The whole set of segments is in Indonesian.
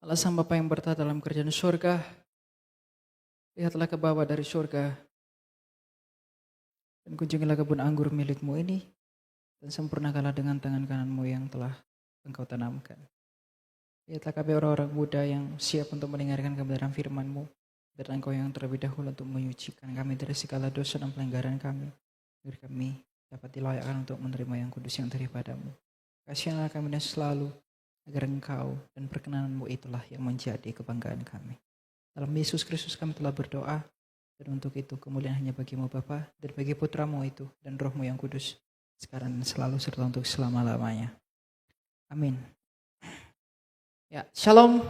Allah Sang Bapa yang bertata dalam kerajaan surga, lihatlah ke bawah dari surga, dan kunjungilah kebun anggur milikmu ini, dan sempurnakanlah dengan tangan kananmu yang telah engkau tanamkan. Lihatlah kami orang-orang muda yang siap untuk mendengarkan kebenaran firman-Mu, dan engkau yang terlebih dahulu untuk menyucikan kami dari segala dosa dan pelanggaran kami, agar kami dapat dilayakkan untuk menerima yang kudus yang daripadamu. Kasihanlah kami dan selalu, agar engkau dan perkenanan-Mu itulah yang menjadi kebanggaan kami. Dalam Yesus Kristus kami telah berdoa, dan untuk itu kemuliaan hanya bagi-Mu Bapa, dan bagi Putra-Mu itu, dan Roh-Mu yang kudus, sekarang dan selalu serta untuk selama-lamanya. Amin. Ya, shalom.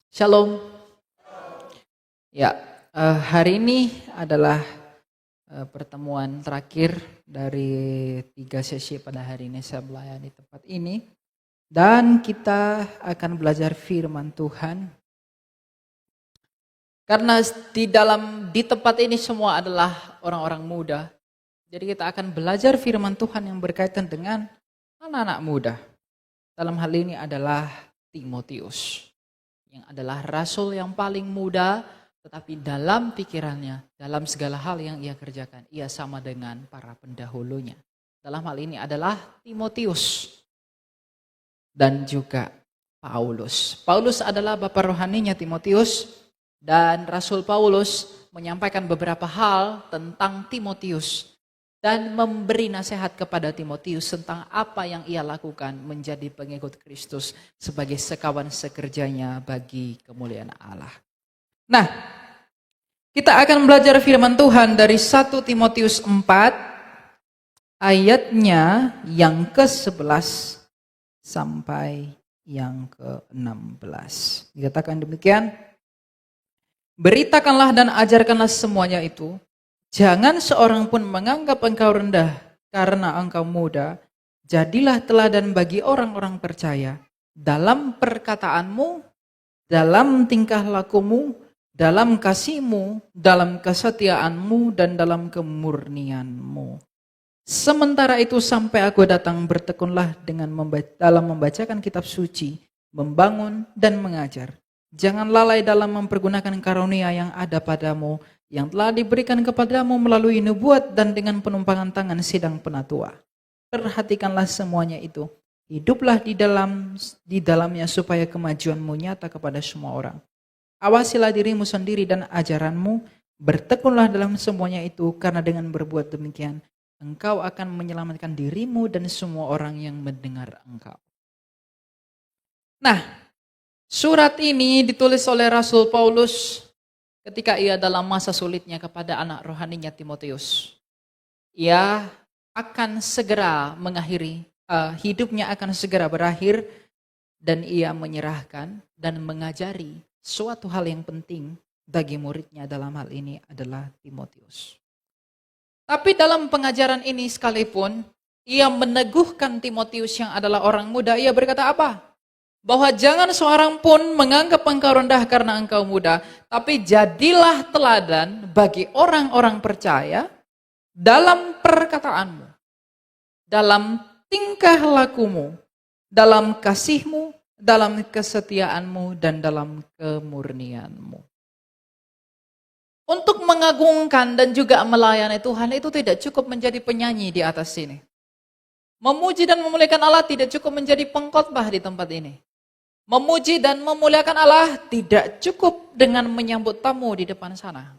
Shalom. Ya, hari ini adalah pertemuan terakhir dari 3 sesi pada hari ini saya melayani tempat ini. Dan kita akan belajar firman Tuhan. Karena di tempat ini semua adalah orang-orang muda. Jadi kita akan belajar firman Tuhan yang berkaitan dengan anak-anak muda. Dalam hal ini adalah Timotius, yang adalah rasul yang paling muda, tetapi dalam pikirannya, dalam segala hal yang ia kerjakan, ia sama dengan para pendahulunya. Dalam hal ini adalah Timotius dan juga Paulus. Paulus adalah bapa rohaninya Timotius, dan Rasul Paulus menyampaikan beberapa hal tentang Timotius dan memberi nasihat kepada Timotius tentang apa yang ia lakukan menjadi pengikut Kristus sebagai sekawan sekerjanya bagi kemuliaan Allah. Nah, kita akan belajar firman Tuhan dari 1 Timotius 4 ayatnya yang ke-11 sampai yang ke-16. Dikatakan demikian, beritakanlah dan ajarkanlah semuanya itu. Jangan seorang pun menganggap engkau rendah karena engkau muda. Jadilah teladan bagi orang-orang percaya dalam perkataanmu, dalam tingkah lakumu, dalam kasihmu, dalam kesetiaanmu, dan dalam kemurnianmu. Sementara itu sampai aku datang, bertekunlah dalam membacakan kitab suci, membangun dan mengajar. Jangan lalai dalam mempergunakan karunia yang ada padamu, yang telah diberikan kepadamu melalui nubuat dan dengan penumpangan tangan sidang penatua. Perhatikanlah semuanya itu. Hiduplah di dalamnya supaya kemajuanmu nyata kepada semua orang. Awasilah dirimu sendiri dan ajaranmu, bertekunlah dalam semuanya itu, karena dengan berbuat demikian, engkau akan menyelamatkan dirimu dan semua orang yang mendengar engkau. Nah, surat ini ditulis oleh Rasul Paulus ketika ia dalam masa sulitnya kepada anak rohaninya Timotius. Ia akan segera mengakhiri, hidupnya akan segera berakhir, dan ia menyerahkan dan mengajari suatu hal yang penting bagi muridnya, dalam hal ini adalah Timotius. Tapi dalam pengajaran ini sekalipun, ia meneguhkan Timotius yang adalah orang muda. Ia berkata apa? Bahwa jangan seorang pun menganggap engkau rendah karena engkau muda, tapi jadilah teladan bagi orang-orang percaya dalam perkataanmu, dalam tingkah lakumu, dalam kasihmu, dalam kesetiaanmu, dan dalam kemurnianmu. Untuk mengagungkan dan juga melayani Tuhan itu tidak cukup menjadi penyanyi di atas sini. Memuji dan memuliakan Allah tidak cukup menjadi pengkhotbah di tempat ini. Memuji dan memuliakan Allah tidak cukup dengan menyambut tamu di depan sana.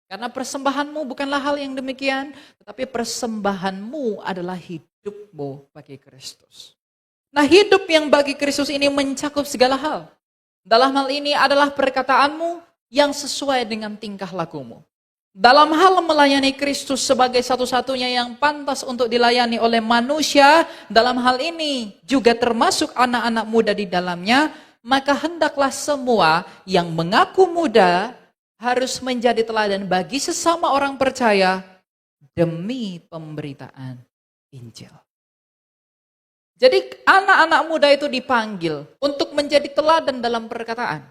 Karena persembahanmu bukanlah hal yang demikian, tetapi persembahanmu adalah hidupmu bagi Kristus. Nah, hidup yang bagi Kristus ini mencakup segala hal. Dalam hal ini adalah perkataanmu yang sesuai dengan tingkah lakumu. Dalam hal melayani Kristus sebagai satu-satunya yang pantas untuk dilayani oleh manusia, dalam hal ini juga termasuk anak-anak muda di dalamnya, maka hendaklah semua yang mengaku muda harus menjadi teladan bagi sesama orang percaya demi pemberitaan Injil. Jadi anak-anak muda itu dipanggil untuk menjadi teladan dalam perkataan,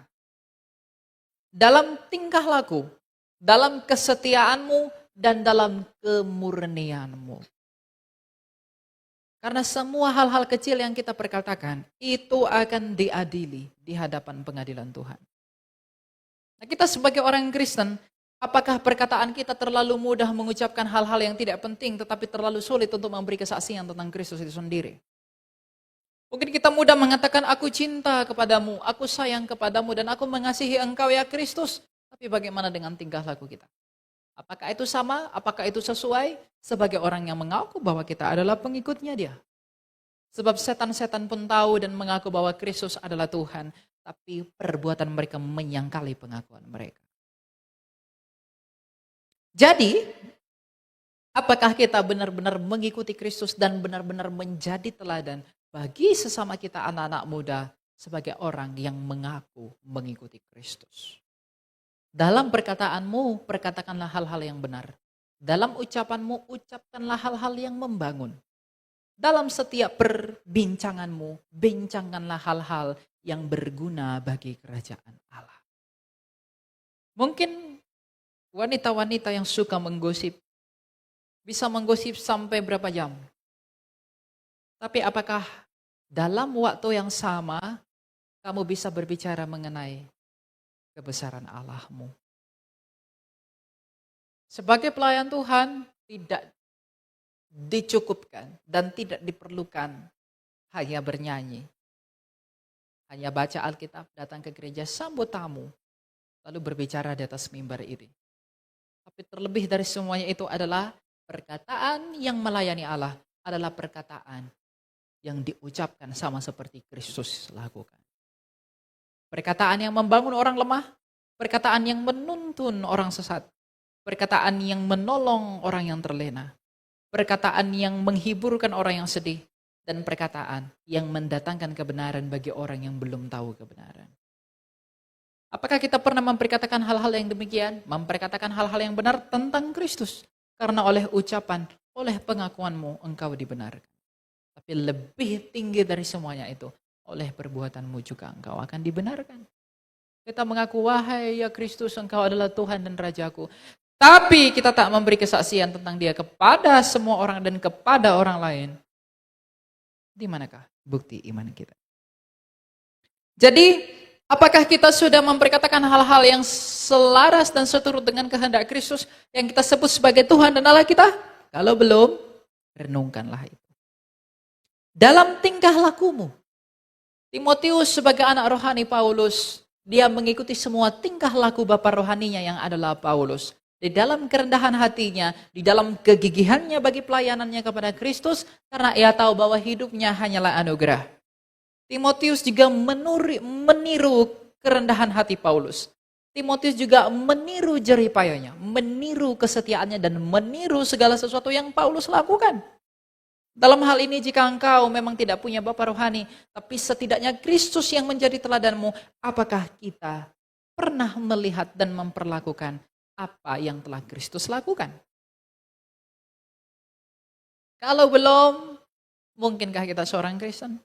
dalam tingkah laku, dalam kesetiaanmu, dan dalam kemurnianmu. Karena semua hal-hal kecil yang kita perkatakan, itu akan diadili di hadapan pengadilan Tuhan. Nah, kita sebagai orang Kristen, apakah perkataan kita terlalu mudah mengucapkan hal-hal yang tidak penting, tetapi terlalu sulit untuk memberi kesaksian tentang Kristus itu sendiri? Mungkin kita mudah mengatakan, aku cinta kepadamu, aku sayang kepadamu, dan aku mengasihi engkau ya Kristus. Tapi bagaimana dengan tingkah laku kita? Apakah itu sama? Apakah itu sesuai? Sebagai orang yang mengaku bahwa kita adalah pengikutnya dia. Sebab setan-setan pun tahu dan mengaku bahwa Kristus adalah Tuhan. Tapi perbuatan mereka menyangkali pengakuan mereka. Jadi, apakah kita benar-benar mengikuti Kristus dan benar-benar menjadi teladan bagi sesama kita anak-anak muda sebagai orang yang mengaku mengikuti Kristus? Dalam perkataanmu, perkatakanlah hal-hal yang benar. Dalam ucapanmu, ucapkanlah hal-hal yang membangun. Dalam setiap perbincanganmu, bincangkanlah hal-hal yang berguna bagi kerajaan Allah. Mungkin wanita-wanita yang suka menggosip, bisa menggosip sampai berapa jam. Tapi apakah dalam waktu yang sama, kamu bisa berbicara mengenai kebesaran Allahmu? Sebagai pelayan Tuhan, tidak dicukupkan dan tidak diperlukan hanya bernyanyi. Hanya baca Alkitab, datang ke gereja, sambut tamu, lalu berbicara di atas mimbar ini. Tapi terlebih dari semuanya itu adalah perkataan yang melayani Allah, adalah perkataan yang diucapkan sama seperti Kristus lakukan. Perkataan yang membangun orang lemah, perkataan yang menuntun orang sesat, perkataan yang menolong orang yang terlena, perkataan yang menghiburkan orang yang sedih, dan perkataan yang mendatangkan kebenaran bagi orang yang belum tahu kebenaran. Apakah kita pernah memperkatakan hal-hal yang demikian? Memperkatakan hal-hal yang benar tentang Kristus. Karena oleh ucapan, oleh pengakuanmu engkau dibenarkan. Tapi lebih tinggi dari semuanya itu, oleh perbuatanmu juga engkau akan dibenarkan. Kita mengaku, wahai ya Kristus, engkau adalah Tuhan dan Rajaku. Tapi kita tak memberi kesaksian tentang dia kepada semua orang dan kepada orang lain. Di manakah bukti iman kita? Jadi, apakah kita sudah memperkatakan hal-hal yang selaras dan seturut dengan kehendak Kristus yang kita sebut sebagai Tuhan dan Allah kita? Kalau belum, renungkanlah itu. Dalam tingkah lakumu, Timotius sebagai anak rohani Paulus, dia mengikuti semua tingkah laku bapa rohaninya yang adalah Paulus. Di dalam kerendahan hatinya, di dalam kegigihannya bagi pelayanannya kepada Kristus, karena ia tahu bahwa hidupnya hanyalah anugerah. Timotius juga meniru kerendahan hati Paulus. Timotius juga meniru jerih payahnya, meniru kesetiaannya, dan meniru segala sesuatu yang Paulus lakukan. Dalam hal ini jika engkau memang tidak punya bapa rohani, tapi setidaknya Kristus yang menjadi teladanmu, apakah kita pernah melihat dan memperlakukan apa yang telah Kristus lakukan? Kalau belum, mungkinkah kita seorang Kristen?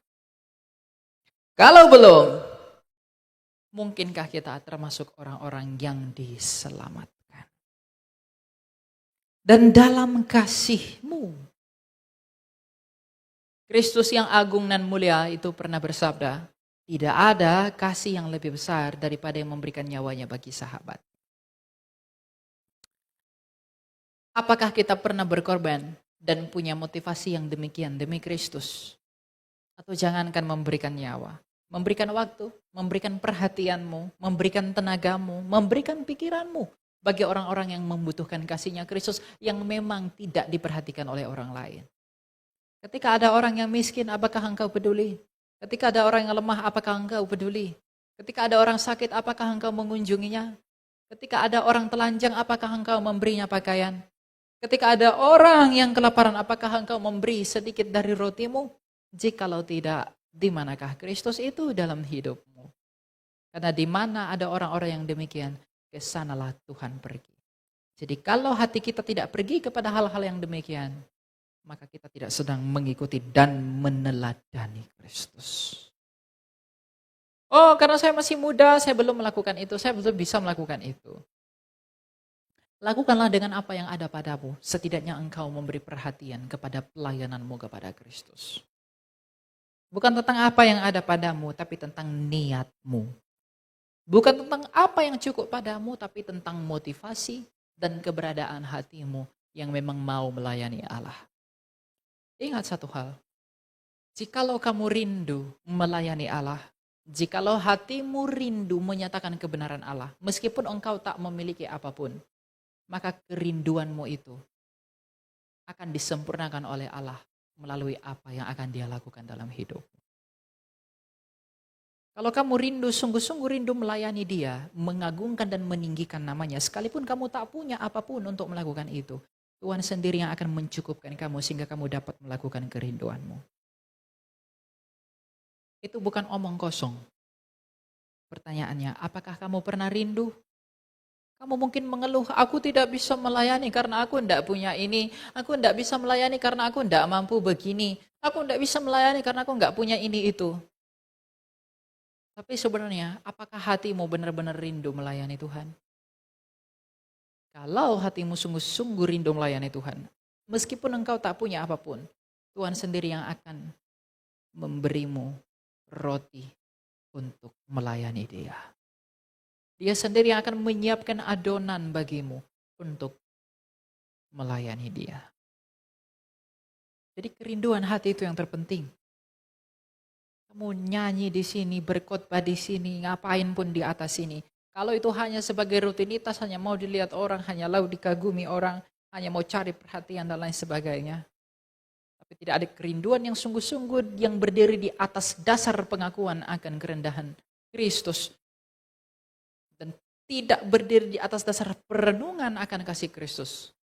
Kalau belum, mungkinkah kita termasuk orang-orang yang diselamatkan? Dan dalam kasih-Mu, Kristus yang agung dan mulia itu pernah bersabda, tidak ada kasih yang lebih besar daripada yang memberikan nyawanya bagi sahabat. Apakah kita pernah berkorban dan punya motivasi yang demikian demi Kristus? Atau jangankan memberikan nyawa, memberikan waktu, memberikan perhatianmu, memberikan tenagamu, memberikan pikiranmu bagi orang-orang yang membutuhkan kasihnya Kristus yang memang tidak diperhatikan oleh orang lain. Ketika ada orang yang miskin, apakah engkau peduli? Ketika ada orang yang lemah, apakah engkau peduli? Ketika ada orang sakit, apakah engkau mengunjunginya? Ketika ada orang telanjang, apakah engkau memberinya pakaian? Ketika ada orang yang kelaparan, apakah engkau memberi sedikit dari rotimu? Jikalau tidak, di manakah Kristus itu dalam hidupmu? Karena di mana ada orang-orang yang demikian, ke sanalah Tuhan pergi. Jadi kalau hati kita tidak pergi kepada hal-hal yang demikian, maka kita tidak sedang mengikuti dan meneladani Kristus. Oh, karena saya masih muda, saya belum melakukan itu, saya belum bisa melakukan itu. Lakukanlah dengan apa yang ada padamu. Setidaknya engkau memberi perhatian kepada pelayananmu kepada Kristus. Bukan tentang apa yang ada padamu, tapi tentang niatmu. Bukan tentang apa yang cukup padamu, tapi tentang motivasi dan keberadaan hatimu yang memang mau melayani Allah. Ingat satu hal, jikalau kamu rindu melayani Allah, jikalau hatimu rindu menyatakan kebenaran Allah, meskipun engkau tak memiliki apapun, maka kerinduanmu itu akan disempurnakan oleh Allah melalui apa yang akan Dia lakukan dalam hidup. Kalau kamu rindu, sungguh-sungguh rindu melayani Dia, mengagungkan dan meninggikan namanya, sekalipun kamu tak punya apapun untuk melakukan itu, Tuhan sendiri yang akan mencukupkan kamu sehingga kamu dapat melakukan kerinduanmu. Itu bukan omong kosong. Pertanyaannya, apakah kamu pernah rindu? Kamu mungkin mengeluh, aku tidak bisa melayani karena aku tidak punya ini. Aku tidak bisa melayani karena aku tidak mampu begini. Aku tidak bisa melayani karena aku tidak punya ini itu. Tapi sebenarnya, apakah hatimu benar-benar rindu melayani Tuhan? Kalau hatimu sungguh-sungguh rindu melayani Tuhan, meskipun engkau tak punya apapun, Tuhan sendiri yang akan memberimu roti untuk melayani Dia. Dia sendiri yang akan menyiapkan adonan bagimu untuk melayani Dia. Jadi kerinduan hati itu yang terpenting. Kamu nyanyi di sini, berkhotbah di sini, ngapain pun di atas sini. Kalau itu hanya sebagai rutinitas, hanya mau dilihat orang, hanya mau dikagumi orang, hanya mau cari perhatian dan lain sebagainya. Tapi tidak ada kerinduan yang sungguh-sungguh yang berdiri di atas dasar pengakuan akan kerendahan Kristus. Dan tidak berdiri di atas dasar perenungan akan kasih Kristus.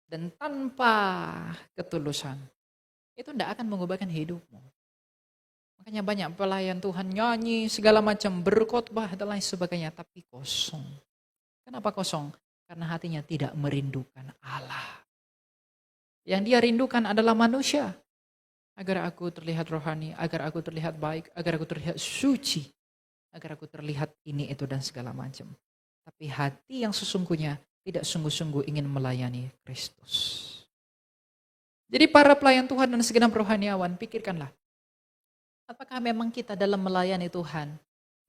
Dan tanpa ketulusan, itu tidak akan mengubahkan hidupmu. Makanya banyak pelayan Tuhan nyanyi segala macam, berkhotbah dan lain sebagainya, tapi kosong. Kenapa kosong? Karena hatinya tidak merindukan Allah. Yang dia rindukan adalah manusia. Agar aku terlihat rohani, agar aku terlihat baik, agar aku terlihat suci, agar aku terlihat ini, itu, dan segala macam. Tapi hati yang sesungguhnya tidak sungguh-sungguh ingin melayani Kristus. Jadi para pelayan Tuhan dan segenap rohaniawan, pikirkanlah. Apakah memang kita dalam melayani Tuhan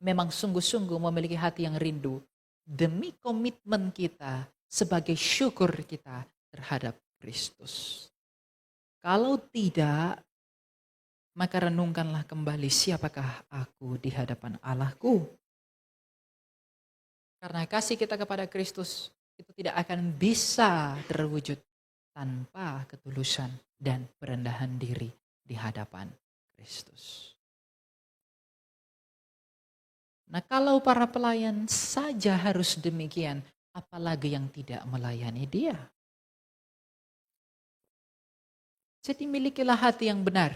memang sungguh-sungguh memiliki hati yang rindu demi komitmen kita sebagai syukur kita terhadap Kristus? Kalau tidak, maka renungkanlah kembali siapakah aku di hadapan Allahku. Karena kasih kita kepada Kristus itu tidak akan bisa terwujud tanpa ketulusan dan perendahan diri di hadapan Kristus. Nah, kalau para pelayan saja harus demikian, apalagi yang tidak melayani Dia. Jadi milikilah hati yang benar.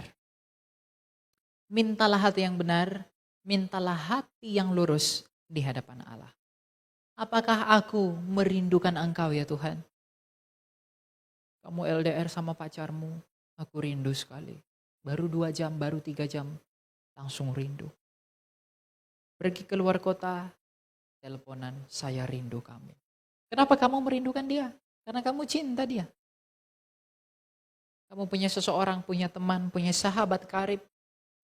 Mintalah hati yang benar, mintalah hati yang lurus di hadapan Allah. Apakah aku merindukan Engkau ya Tuhan? Kamu LDR sama pacarmu, aku rindu sekali. Baru 2 jam, baru 3 jam, langsung rindu. Pergi keluar kota, teleponan, saya rindu kamu. Kenapa kamu merindukan dia? Karena kamu cinta dia. Kamu punya seseorang, punya teman, punya sahabat karib,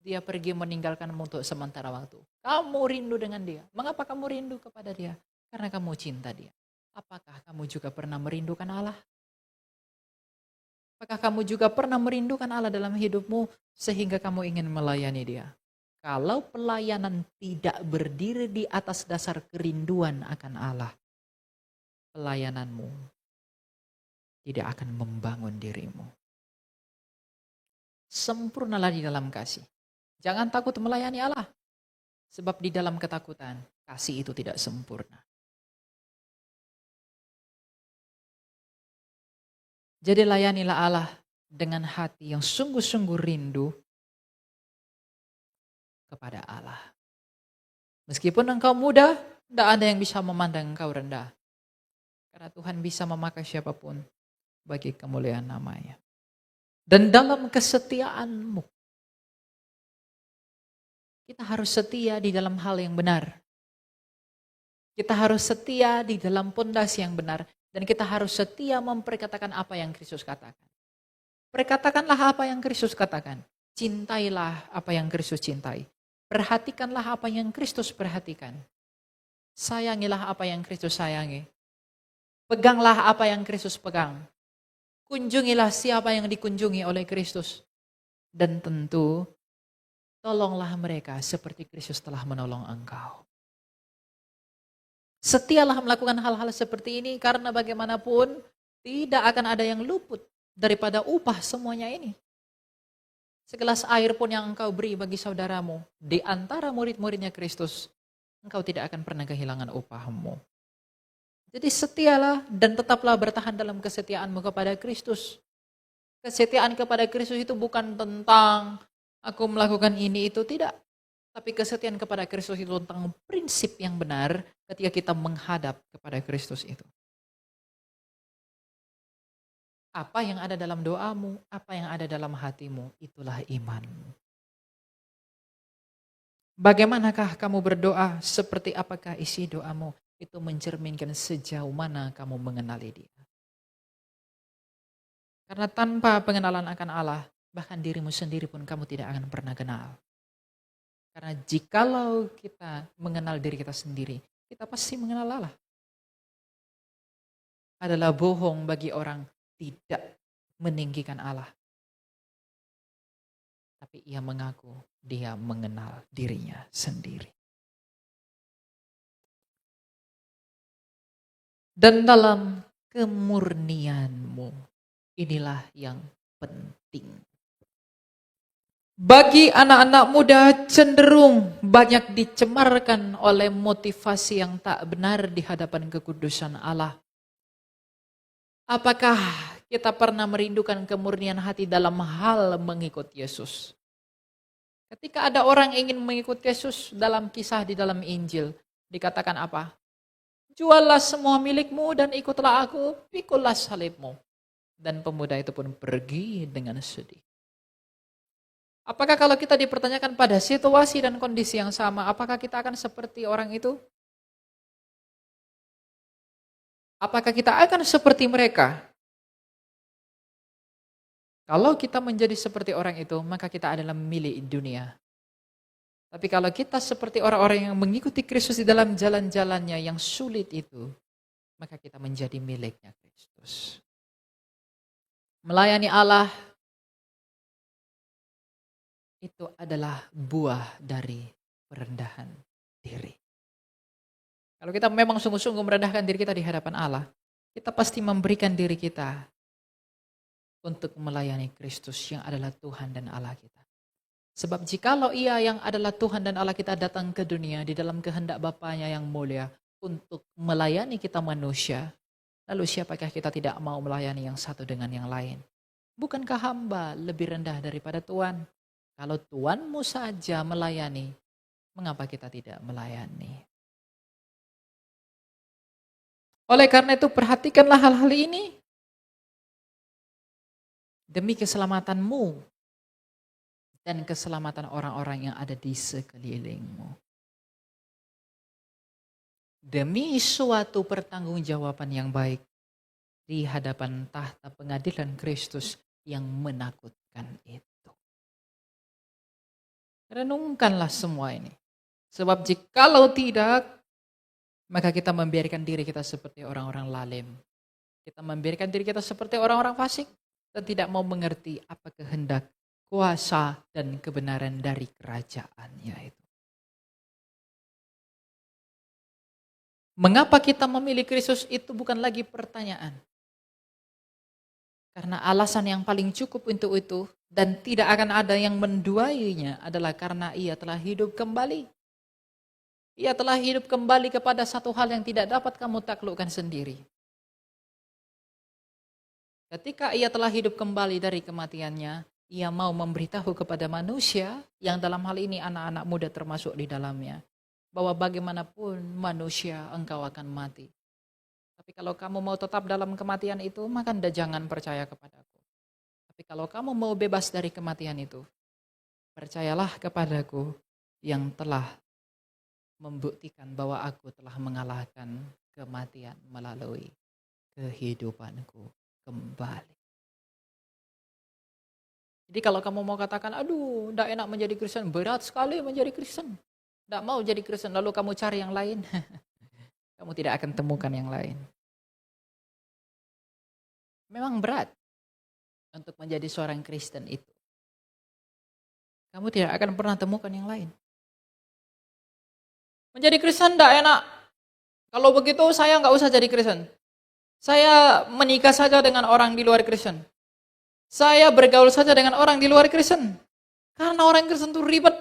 dia pergi meninggalkanmu untuk sementara waktu. Kamu rindu dengan dia. Mengapa kamu rindu kepada dia? Karena kamu cinta dia. Apakah kamu juga pernah merindukan Allah? Apakah kamu juga pernah merindukan Allah dalam hidupmu sehingga kamu ingin melayani dia? Kalau pelayanan tidak berdiri di atas dasar kerinduan akan Allah, pelayananmu tidak akan membangun dirimu. Sempurnalah di dalam kasih. Jangan takut melayani Allah. Sebab di dalam ketakutan, kasih itu tidak sempurna. Jadi layanilah Allah dengan hati yang sungguh-sungguh rindu kepada Allah. Meskipun engkau muda, tidak ada yang bisa memandang engkau rendah. Karena Tuhan bisa memakai siapapun bagi kemuliaan namanya. Dan dalam kesetiaanmu, kita harus setia di dalam hal yang benar. Kita harus setia di dalam pondasi yang benar. Dan kita harus setia memperkatakan apa yang Kristus katakan. Perkatakanlah apa yang Kristus katakan. Cintailah apa yang Kristus cintai. Perhatikanlah apa yang Kristus perhatikan. Sayangilah apa yang Kristus sayangi. Peganglah apa yang Kristus pegang. Kunjungilah siapa yang dikunjungi oleh Kristus. Dan tentu, tolonglah mereka seperti Kristus telah menolong engkau. Setialah melakukan hal-hal seperti ini karena bagaimanapun tidak akan ada yang luput daripada upah semuanya ini. Segelas air pun yang engkau beri bagi saudaramu di antara murid-muridnya Kristus, engkau tidak akan pernah kehilangan upahmu. Jadi setialah dan tetaplah bertahan dalam kesetiaanmu kepada Kristus. Kesetiaan kepada Kristus itu bukan tentang aku melakukan ini itu, tidak. Tapi kesetiaan kepada Kristus itu tentang prinsip yang benar ketika kita menghadap kepada Kristus itu. Apa yang ada dalam doamu, apa yang ada dalam hatimu, itulah iman. Bagaimanakah kamu berdoa, seperti apakah isi doamu, itu mencerminkan sejauh mana kamu mengenali Dia. Karena tanpa pengenalan akan Allah, bahkan dirimu sendiri pun kamu tidak akan pernah kenal. Karena jikalau kita mengenal diri kita sendiri, kita pasti mengenal Allah. Adalah bohong bagi orang tidak meninggikan Allah. Tapi ia mengaku dia mengenal dirinya sendiri. Dan dalam kemurnianmu, inilah yang penting. Bagi anak-anak muda cenderung banyak dicemarkan oleh motivasi yang tak benar di hadapan kekudusan Allah. Apakah kita pernah merindukan kemurnian hati dalam hal mengikut Yesus? Ketika ada orang ingin mengikut Yesus dalam kisah di dalam Injil, dikatakan apa? Juallah semua milikmu dan ikutlah aku, pikulah salibmu. Dan pemuda itu pun pergi dengan sedih. Apakah kalau kita dipertanyakan pada situasi dan kondisi yang sama, apakah kita akan seperti orang itu? Apakah kita akan seperti mereka? Kalau kita menjadi seperti orang itu, maka kita adalah milik dunia. Tapi kalau kita seperti orang-orang yang mengikuti Kristus di dalam jalan-jalannya yang sulit itu, maka kita menjadi miliknya Kristus. Melayani Allah itu adalah buah dari perendahan diri. Kalau kita memang sungguh-sungguh merendahkan diri kita di hadapan Allah, kita pasti memberikan diri kita untuk melayani Kristus yang adalah Tuhan dan Allah kita. Sebab jikalau Ia yang adalah Tuhan dan Allah kita datang ke dunia di dalam kehendak Bapanya yang mulia untuk melayani kita manusia, lalu siapakah kita tidak mau melayani yang satu dengan yang lain? Bukankah hamba lebih rendah daripada Tuhan? Kalau Tuanmu saja melayani, mengapa kita tidak melayani? Oleh karena itu perhatikanlah hal-hal ini. Demi keselamatanmu dan keselamatan orang-orang yang ada di sekelilingmu. Demi suatu pertanggungjawaban yang baik di hadapan tahta pengadilan Kristus yang menakutkan itu. Renungkanlah semua ini. Sebab jikalau tidak, maka kita membiarkan diri kita seperti orang-orang lalim. Kita membiarkan diri kita seperti orang-orang fasik dan tidak mau mengerti apa kehendak, kuasa, dan kebenaran dari kerajaannya itu. Mengapa kita memilih Kristus itu bukan lagi pertanyaan. Karena alasan yang paling cukup untuk itu dan tidak akan ada yang menduainya adalah karena Ia telah hidup kembali. Ia telah hidup kembali kepada satu hal yang tidak dapat kamu taklukkan sendiri. Ketika Ia telah hidup kembali dari kematiannya, Ia mau memberitahu kepada manusia yang dalam hal ini anak-anak muda termasuk di dalamnya, bahwa bagaimanapun manusia engkau akan mati. Tapi kalau kamu mau tetap dalam kematian itu, maka Anda jangan percaya kepadaku. Tapi kalau kamu mau bebas dari kematian itu, percayalah kepadaku yang telah membuktikan bahwa aku telah mengalahkan kematian melalui kehidupanku kembali. Jadi kalau kamu mau katakan, aduh, tidak enak menjadi Kristen, berat sekali menjadi Kristen. Tidak mau jadi Kristen, lalu kamu cari yang lain. Kamu tidak akan temukan yang lain. Memang berat untuk menjadi seorang Kristen itu. Kamu tidak akan pernah temukan yang lain. Menjadi Kristen tidak enak. Kalau begitu saya nggak usah jadi Kristen. Saya menikah saja dengan orang di luar Kristen. Saya bergaul saja dengan orang di luar Kristen. Karena orang Kristen itu ribet.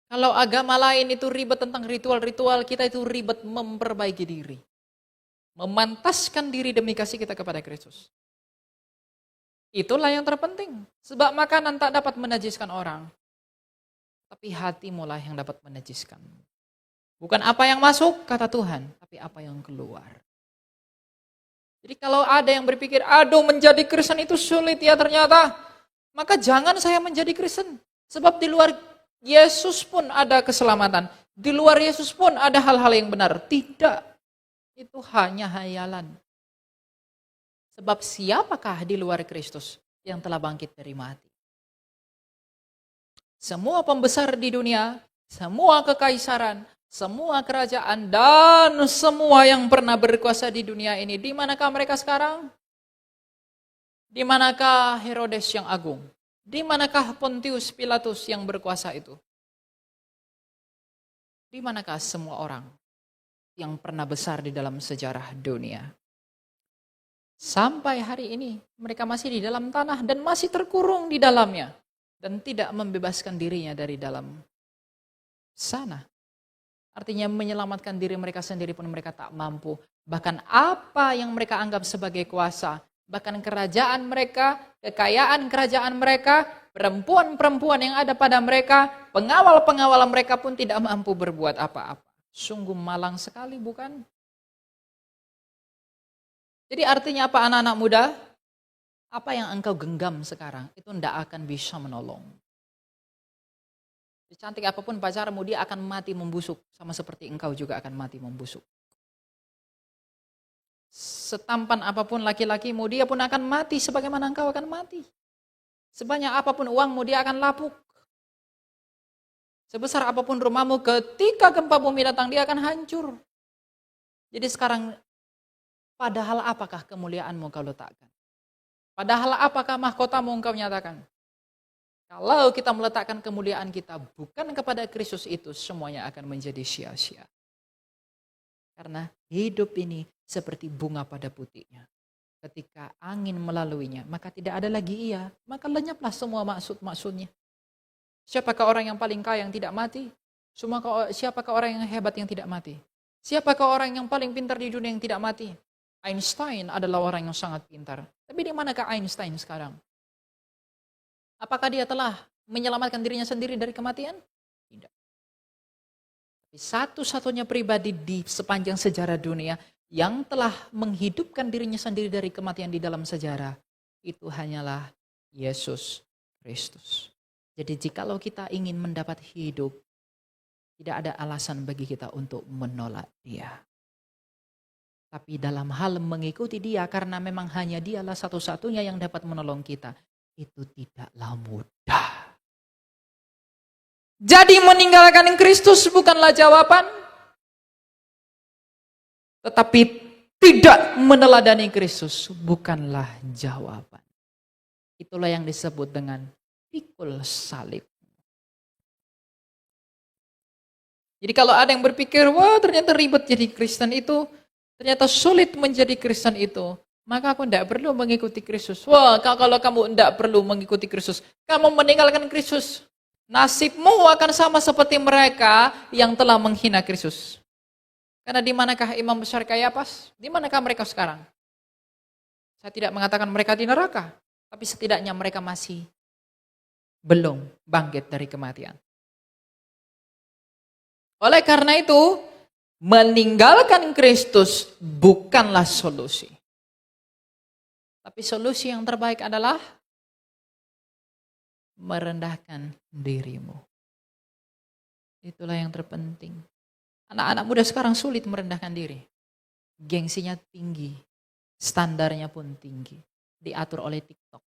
Kalau agama lain itu ribet tentang ritual-ritual, kita itu ribet memperbaiki diri. Memantaskan diri demi kasih kita kepada Kristus. Itulah yang terpenting. Sebab makanan tak dapat menajiskan orang. Tapi hatimu lah yang dapat menajiskan. Bukan apa yang masuk, kata Tuhan, tapi apa yang keluar. Jadi kalau ada yang berpikir, aduh menjadi Kristen itu sulit ya ternyata. Maka jangan saya menjadi Kristen. Sebab di luar Yesus pun ada keselamatan. Di luar Yesus pun ada hal-hal yang benar. Tidak. Itu hanya hayalan. Sebab siapakah di luar Kristus yang telah bangkit dari mati? Semua pembesar di dunia, semua kekaisaran, semua kerajaan, dan semua yang pernah berkuasa di dunia ini. Di manakah mereka sekarang? Di manakah Herodes yang agung? Di manakah Pontius Pilatus yang berkuasa itu? Di manakah semua orang yang pernah besar di dalam sejarah dunia? Sampai hari ini mereka masih di dalam tanah dan masih terkurung di dalamnya. Dan tidak membebaskan dirinya dari dalam sana. Artinya menyelamatkan diri mereka sendiri pun mereka tak mampu. Bahkan apa yang mereka anggap sebagai kuasa, bahkan kerajaan mereka, kekayaan kerajaan mereka, perempuan-perempuan yang ada pada mereka, pengawal-pengawal mereka pun tidak mampu berbuat apa-apa. Sungguh malang sekali, bukan? Jadi artinya apa anak-anak muda? Apa yang engkau genggam sekarang itu tidak akan bisa menolong. Cantik apapun pacarmu, dia akan mati membusuk. Sama seperti engkau juga akan mati membusuk. Setampan apapun laki-lakimu, dia pun akan mati sebagaimana engkau akan mati. Sebanyak apapun uangmu, dia akan lapuk. Sebesar apapun rumahmu, ketika gempa bumi datang, dia akan hancur. Jadi sekarang, padahal apakah kemuliaanmu kau letakkan? Padahal apakah mahkotamu engkau nyatakan? Kalau kita meletakkan kemuliaan kita bukan kepada Kristus itu, semuanya akan menjadi sia-sia. Karena hidup ini seperti bunga pada putihnya. Ketika angin melaluinya, maka tidak ada lagi ia. Maka lenyaplah semua maksud-maksudnya. Siapakah orang yang paling kaya yang tidak mati? Siapakah orang yang hebat yang tidak mati? Siapakah orang yang paling pintar di dunia yang tidak mati? Einstein adalah orang yang sangat pintar. Tapi di manakah Einstein sekarang? Apakah dia telah menyelamatkan dirinya sendiri dari kematian? Tidak. Tapi satu-satunya pribadi di sepanjang sejarah dunia yang telah menghidupkan dirinya sendiri dari kematian di dalam sejarah, itu hanyalah Yesus Kristus. Jadi jikalau kita ingin mendapat hidup, tidak ada alasan bagi kita untuk menolak Dia. Tapi dalam hal mengikuti Dia, karena memang hanya Dialah satu-satunya yang dapat menolong kita, itu tidaklah mudah. Jadi meninggalkan Kristus bukanlah jawaban, tetapi tidak meneladani Kristus bukanlah jawaban. Itulah yang disebut dengan pikul salib. Jadi kalau ada yang berpikir, wah ternyata ribet jadi Kristen itu, ternyata sulit menjadi Kristen itu, maka aku tidak perlu mengikuti Kristus. Wah, kalau kamu tidak perlu mengikuti Kristus, kamu meninggalkan Kristus, nasibmu akan sama seperti mereka yang telah menghina Kristus. Karena di manakah Imam Besar Kayafas? Di manakah mereka sekarang? Saya tidak mengatakan mereka di neraka, tapi setidaknya mereka masih belum bangkit dari kematian. Oleh karena itu, meninggalkan Kristus bukanlah solusi. Tapi solusi yang terbaik adalah merendahkan dirimu. Itulah yang terpenting. Anak-anak muda sekarang sulit merendahkan diri. Gengsinya tinggi. Standarnya pun tinggi. Diatur oleh TikTok.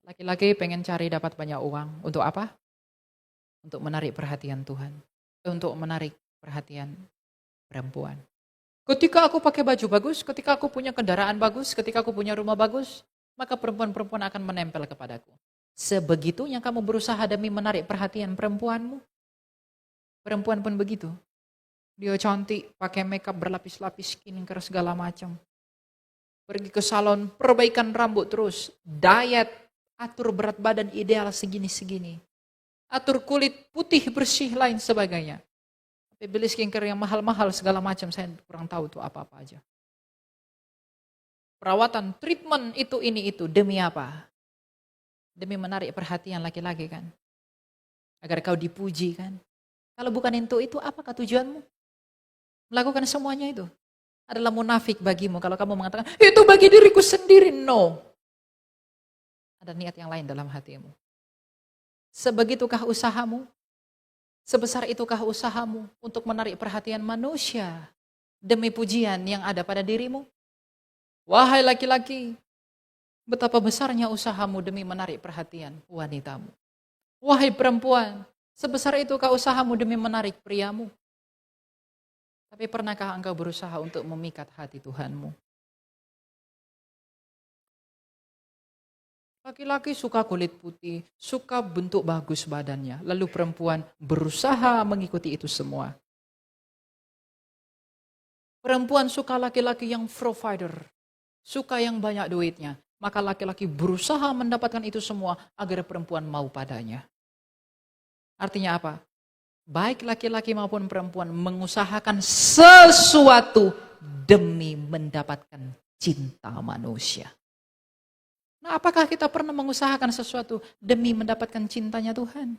Laki-laki pengen cari dapat banyak uang. Untuk apa? Untuk menarik perhatian Tuhan. Untuk menarik perhatian perempuan. Ketika aku pakai baju bagus, ketika aku punya kendaraan bagus, ketika aku punya rumah bagus, maka perempuan-perempuan akan menempel kepadaku. Sebegitunya kamu berusaha demi menarik perhatian perempuanmu. Perempuan pun begitu. Dia cantik, pakai makeup berlapis-lapis, skincare segala macam. Pergi ke salon, perbaikan rambut terus, diet, atur berat badan ideal segini-segini. Atur kulit putih bersih lain sebagainya. Tapi beli skincare yang mahal-mahal segala macam, saya kurang tahu tuh apa-apa aja. Perawatan, treatment itu ini itu, demi apa? Demi menarik perhatian laki-laki kan? Agar kau dipuji kan? Kalau bukan itu apakah tujuanmu? Melakukan semuanya itu adalah munafik bagimu kalau kamu mengatakan, itu bagi diriku sendiri. No. Ada niat yang lain dalam hatimu. Sebegitukah usahamu? Sebesar itukah usahamu untuk menarik perhatian manusia demi pujian yang ada pada dirimu? Wahai laki-laki, betapa besarnya usahamu demi menarik perhatian wanitamu. Wahai perempuan, sebesar itukah usahamu demi menarik priamu? Tapi pernahkah engkau berusaha untuk memikat hati Tuhanmu? Laki-laki suka kulit putih, suka bentuk bagus badannya. Lalu perempuan berusaha mengikuti itu semua. Perempuan suka laki-laki yang provider, suka yang banyak duitnya. Maka laki-laki berusaha mendapatkan itu semua agar perempuan mau padanya. Artinya apa? Baik laki-laki maupun perempuan mengusahakan sesuatu demi mendapatkan cinta manusia. Nah, apakah kita pernah mengusahakan sesuatu demi mendapatkan cintanya Tuhan?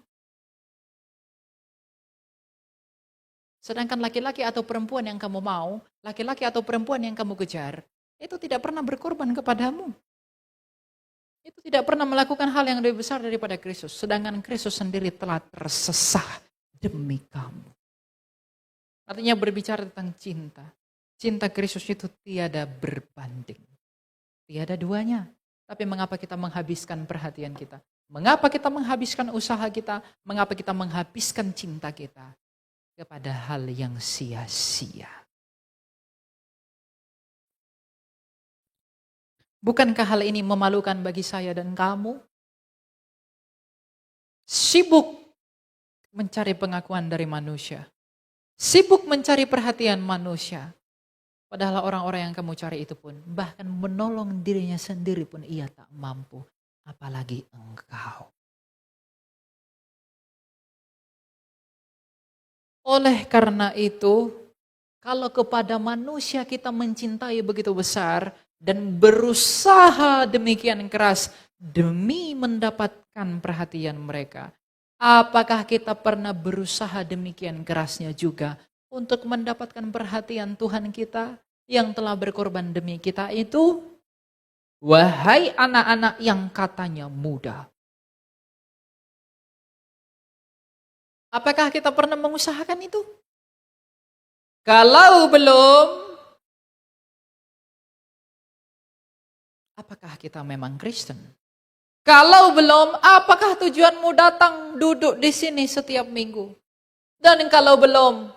Sedangkan laki-laki atau perempuan yang kamu mau, laki-laki atau perempuan yang kamu kejar, itu tidak pernah berkorban kepadamu. Itu tidak pernah melakukan hal yang lebih besar daripada Kristus. Sedangkan Kristus sendiri telah tersesah demi kamu. Artinya berbicara tentang cinta. Cinta Kristus itu tiada berbanding. Tiada duanya. Tapi mengapa kita menghabiskan perhatian kita? Mengapa kita menghabiskan usaha kita? Mengapa kita menghabiskan cinta kita kepada hal yang sia-sia? Bukankah hal ini memalukan bagi saya dan kamu? Sibuk mencari pengakuan dari manusia. Sibuk mencari perhatian manusia. Padahal orang-orang yang kamu cari itu pun bahkan menolong dirinya sendiri pun ia tak mampu. Apalagi engkau. Oleh karena itu, kalau kepada manusia kita mencintai begitu besar dan berusaha demikian keras demi mendapatkan perhatian mereka. Apakah kita pernah berusaha demikian kerasnya juga untuk mendapatkan perhatian Tuhan kita yang telah berkorban demi kita itu? Wahai anak-anak yang katanya muda. Apakah kita pernah mengusahakan itu? Kalau belum, apakah kita memang Kristen? Kalau belum, apakah tujuanmu datang duduk di sini setiap minggu? Dan kalau belum,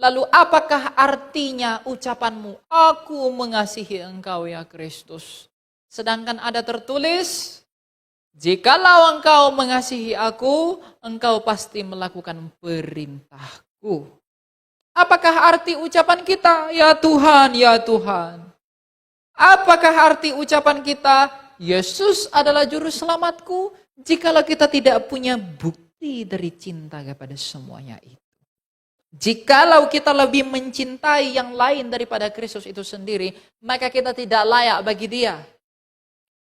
lalu apakah artinya ucapanmu, aku mengasihi engkau ya Kristus. Sedangkan ada tertulis, jikalau engkau mengasihi aku, engkau pasti melakukan perintahku. Apakah arti ucapan kita, ya Tuhan, ya Tuhan? Apakah arti ucapan kita, Yesus adalah juru selamatku, jikalau kita tidak punya bukti dari cinta kepada semuanya itu? Jikalau kita lebih mencintai yang lain daripada Kristus itu sendiri, maka kita tidak layak bagi Dia.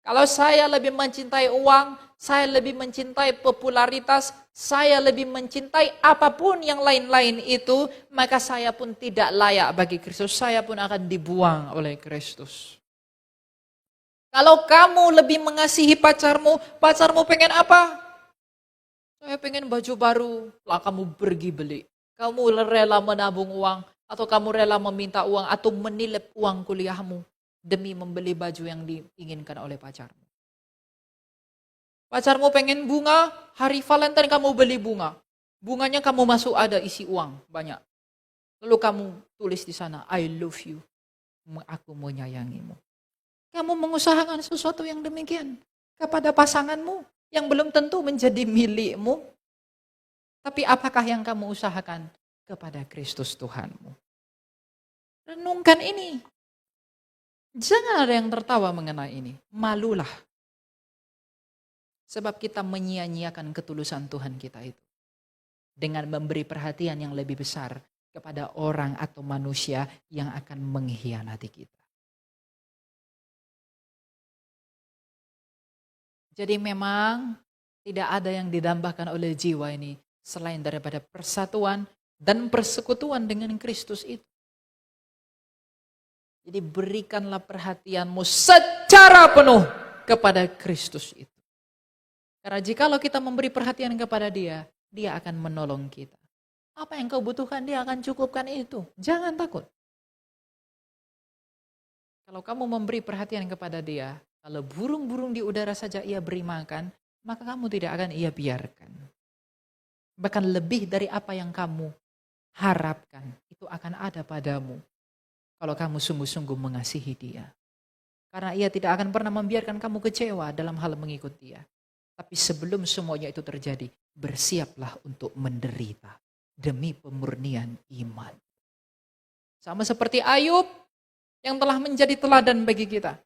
Kalau saya lebih mencintai uang, saya lebih mencintai popularitas, saya lebih mencintai apapun yang lain-lain itu, maka saya pun tidak layak bagi Kristus. Saya pun akan dibuang oleh Kristus. Kalau kamu lebih mengasihi pacarmu, pacarmu pengen apa? Saya pengen baju baru, lah kamu pergi beli. Kamu rela menabung uang, Atau kamu rela meminta uang atau menilep uang kuliahmu demi membeli baju yang diinginkan oleh pacarmu. Pacarmu pengen bunga, hari Valentine kamu beli bunga. Bunganya kamu masuk ada isi uang banyak. Lalu kamu tulis di sana, I love you. Aku menyayangimu. Kamu mengusahakan sesuatu yang demikian kepada pasanganmu yang belum tentu menjadi milikmu. Tapi apakah yang kamu usahakan kepada Kristus Tuhanmu? Renungkan ini. Jangan ada yang tertawa mengenai ini. Malulah. Sebab kita menyia-nyiakan ketulusan Tuhan kita itu. Dengan memberi perhatian yang lebih besar kepada orang atau manusia yang akan mengkhianati kita. Jadi memang tidak ada yang didambakan oleh jiwa ini selain daripada persatuan dan persekutuan dengan Kristus itu. Jadi berikanlah perhatianmu secara penuh kepada Kristus itu. Karena jikalau kita memberi perhatian kepada Dia, Dia akan menolong kita. Apa yang kau butuhkan, Dia akan cukupkan itu. Jangan takut. Kalau kamu memberi perhatian kepada Dia, kalau burung-burung di udara saja Ia beri makan, maka kamu tidak akan Ia biarkan. Bahkan lebih dari apa yang kamu harapkan, itu akan ada padamu. Kalau kamu sungguh-sungguh mengasihi Dia. Karena Ia tidak akan pernah membiarkan kamu kecewa dalam hal mengikut Dia. Tapi sebelum semuanya itu terjadi, bersiaplah untuk menderita demi pemurnian iman. Sama seperti Ayub yang telah menjadi teladan bagi kita.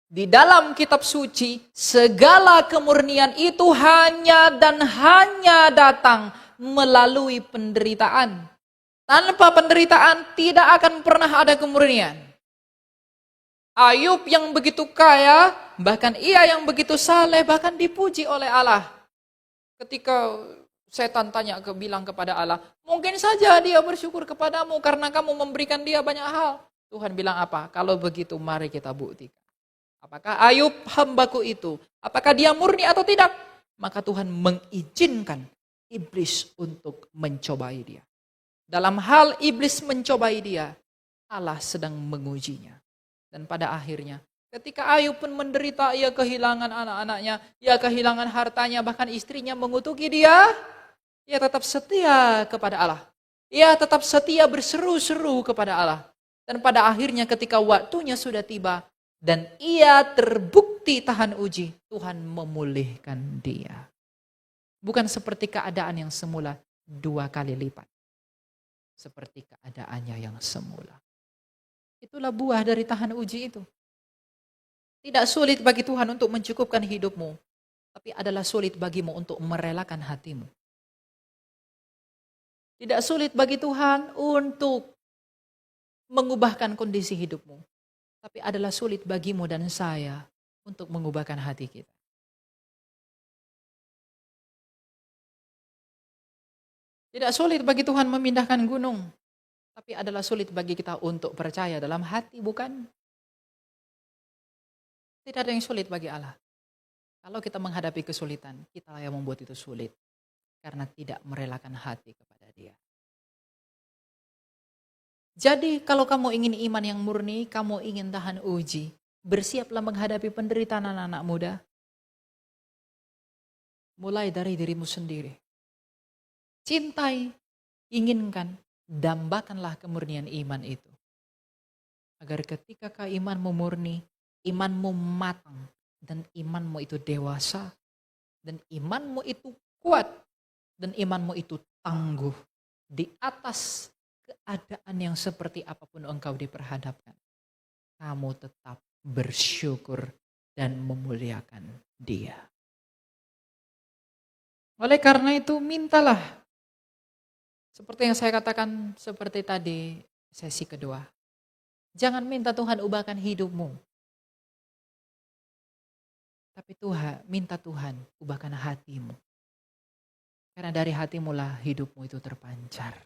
Di dalam kitab suci, segala kemurnian itu hanya dan hanya datang melalui penderitaan. Tanpa penderitaan tidak akan pernah ada kemurnian. Ayub yang begitu kaya, bahkan ia yang begitu saleh, bahkan dipuji oleh Allah. Ketika setan bilang kepada Allah, mungkin saja dia bersyukur kepadamu karena kamu memberikan dia banyak hal. Tuhan bilang apa? Kalau begitu mari kita buktikan. Apakah Ayub hambaku itu, apakah dia murni atau tidak? Maka Tuhan mengizinkan iblis untuk mencobai dia. Dalam hal iblis mencobai dia, Allah sedang mengujinya. Dan pada akhirnya, ketika Ayub pun menderita, ia kehilangan anak-anaknya, ia kehilangan hartanya, bahkan istrinya mengutuki dia, ia tetap setia kepada Allah. Ia tetap setia berseru-seru kepada Allah. Dan pada akhirnya ketika waktunya sudah tiba, dan ia terbukti tahan uji, Tuhan memulihkan dia. Bukan seperti keadaan yang semula 2 kali lipat. Seperti keadaannya yang semula. Itulah buah dari tahan uji itu. Tidak sulit bagi Tuhan untuk mencukupkan hidupmu, tapi adalah sulit bagimu untuk merelakan hatimu. Tidak sulit bagi Tuhan untuk mengubahkan kondisi hidupmu, tapi adalah sulit bagimu dan saya untuk mengubahkan hati kita. Tidak sulit bagi Tuhan memindahkan gunung, tapi adalah sulit bagi kita untuk percaya dalam hati, bukan? Tidak ada yang sulit bagi Allah. Kalau kita menghadapi kesulitan, kita yang membuat itu sulit. Karena tidak merelakan hati kepada Dia. Jadi kalau kamu ingin iman yang murni, kamu ingin tahan uji, bersiaplah menghadapi penderitaan anak-anak muda. Mulai dari dirimu sendiri. Cintai, inginkan, dambakanlah kemurnian iman itu. Agar ketika imanmu murni, imanmu matang, dan imanmu itu dewasa, dan imanmu itu kuat, dan imanmu itu tangguh di atas keadaan yang seperti apapun engkau diperhadapkan. Kamu tetap bersyukur dan memuliakan Dia. Oleh karena itu mintalah. Seperti yang saya katakan seperti tadi sesi kedua. Jangan minta Tuhan ubahkan hidupmu. Tapi minta Tuhan ubahkan hatimu. Karena dari hatimu lah hidupmu itu terpancar.